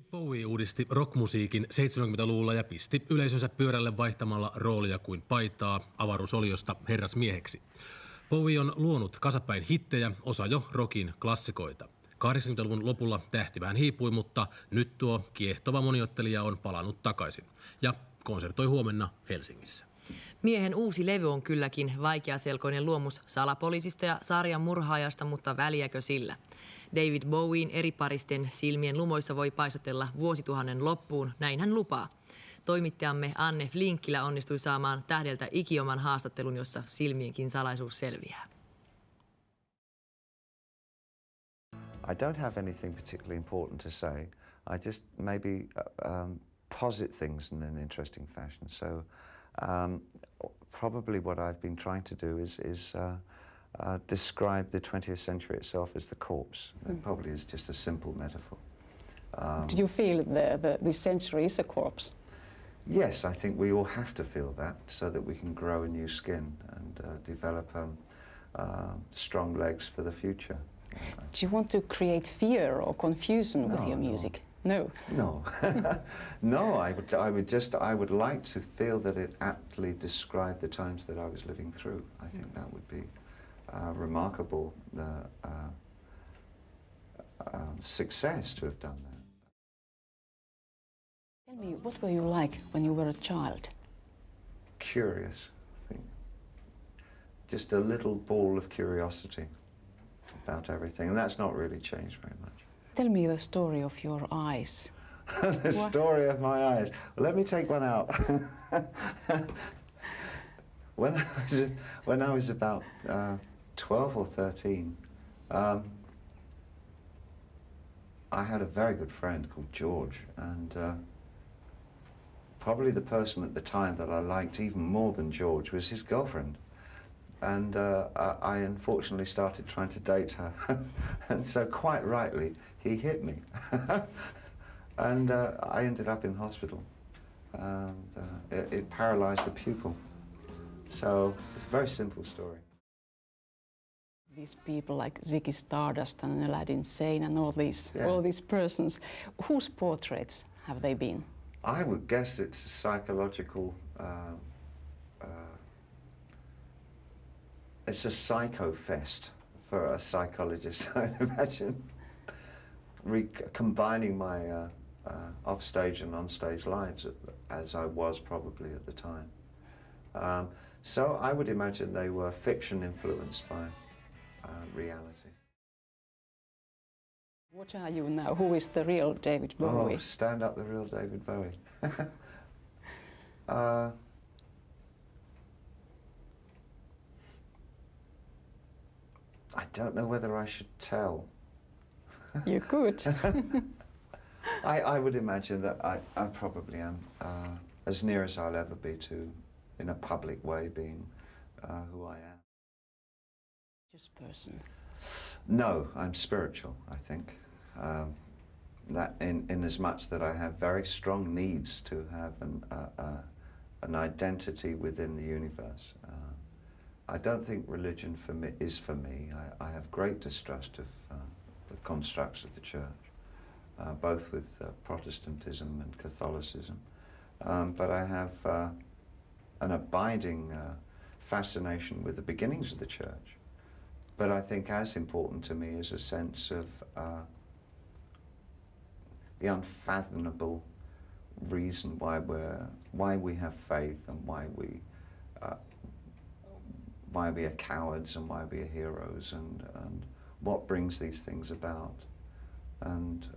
Bowie uudisti rockmusiikin 70-luvulla ja pisti yleisönsä pyörälle vaihtamalla roolia kuin paitaa avaruusoliosta herrasmieheksi. Bowie on luonut kasapäin hittejä, osa jo rockin klassikoita. 80-luvun lopulla tähti vähän hiipui, mutta nyt tuo kiehtova moniottelija on palannut takaisin ja konsertoi huomenna Helsingissä. Miehen uusi levy on kylläkin vaikeaselkoinen luomus salapoliisista ja sarjan murhaajasta, mutta väliäkö sillä? David Bowien eriparisten silmien lumoissa voi paisotella vuosituhannen loppuun, näin hän lupaa. Toimittajamme Anne Flinkkilä onnistui saamaan tähdeltä ikioman haastattelun, jossa silmienkin salaisuus selviää. I don't have anything particularly important to say. I just maybe posit things in an interesting fashion. So probably what I've been trying to do is describe the 20th century itself as the corpse. That probably is just a simple metaphor. Do you feel the century is a corpse? Yes, I think we all have to feel that so that we can grow a new skin and develop strong legs for the future. Do you want to create fear or confusion with your music? No. No. No, I would like to feel that it aptly described the times that I was living through. I think that would be remarkable success to have done that. Tell me, what were you like when you were a child? Curious, I think. Just a little ball of curiosity about everything, and that's not really changed very much. Tell me the story of your eyes. The story of my eyes. Well, let me take one out. When I was about 12 or 13, I had a very good friend called George, and probably the person at the time that I liked even more than George was his girlfriend. And I unfortunately started trying to date her. And so quite rightly, he hit me. And I ended up in hospital. And it paralyzed the pupil. So it's a very simple story. These people like Ziggy Stardust and Aladdin Sane and all these persons, whose portraits have they been? I would guess it's a psychological it's a psycho fest for a psychologist, I'd imagine. Combining my off-stage and on-stage lives as I was probably at the time. So I would imagine they were fiction influenced by reality. What are you now? Who is the real David Bowie? Oh, stand up the real David Bowie. I don't know whether I should tell. You could. I would imagine that I probably am as near as I'll ever be to, in a public way, being who I am. Just person. No, I'm spiritual, I think. That in as much that I have very strong needs to have an identity within the universe. I don't think religion is for me. I have great distrust of the constructs of the church, both with Protestantism and Catholicism. But I have an abiding fascination with the beginnings of the church. But I think as important to me is a sense of the unfathomable reason why we have faith and why we are cowards and why we are heroes, and what brings these things about. And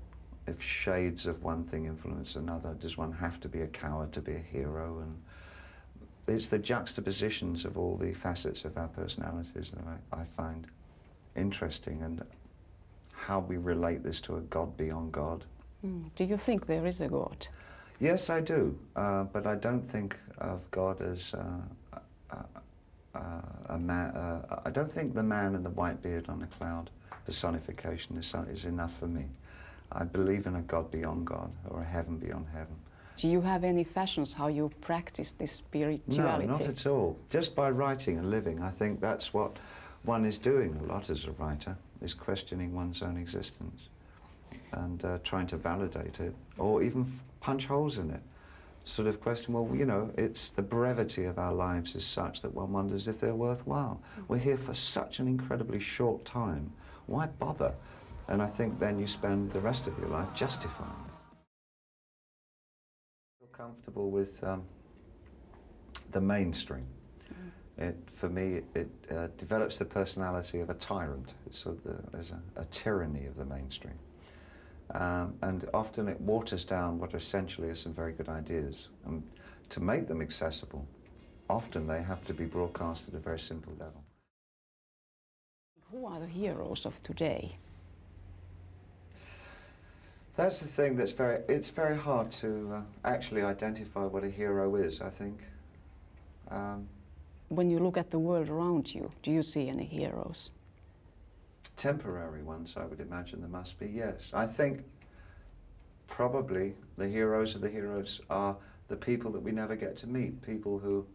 if shades of one thing influence another, does one have to be a coward to be a hero? And it's the juxtapositions of all the facets of our personalities that I find interesting, and how we relate this to a God beyond God. Do you think there is a God? Yes, I do, but I don't think of God as a man. I don't think the man in the white beard on the cloud personification is enough for me. I believe in a God beyond God, or a heaven beyond heaven. Do you have any fashions how you practice this spirituality? No, not at all. Just by writing and living. I think that's what one is doing a lot as a writer, is questioning one's own existence. and trying to validate it, or even punch holes in it. Sort of question, well, you know, it's the brevity of our lives is such that one wonders if they're worthwhile. We're here for such an incredibly short time. Why bother? And I think then you spend the rest of your life justifying it. I feel comfortable with the mainstream. For me, it develops the personality of a tyrant. It's sort of there's a tyranny of the mainstream. And often it waters down what essentially are some very good ideas. And to make them accessible, often they have to be broadcast at a very simple level. Who are the heroes of today? That's the thing that's it's very hard to actually identify what a hero is, I think. When you look at the world around you, do you see any heroes? Temporary ones, I would imagine there must be, yes. I think probably the heroes of the heroes are the people that we never get to meet, people who,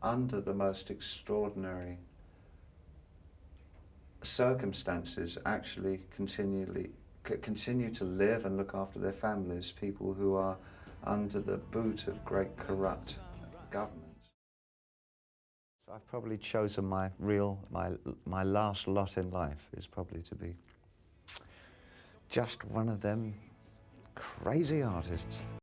under the most extraordinary circumstances, actually continue to live and look after their families, people who are under the boot of great corrupt governments. So I've probably chosen my last lot in life is probably to be just one of them crazy artists.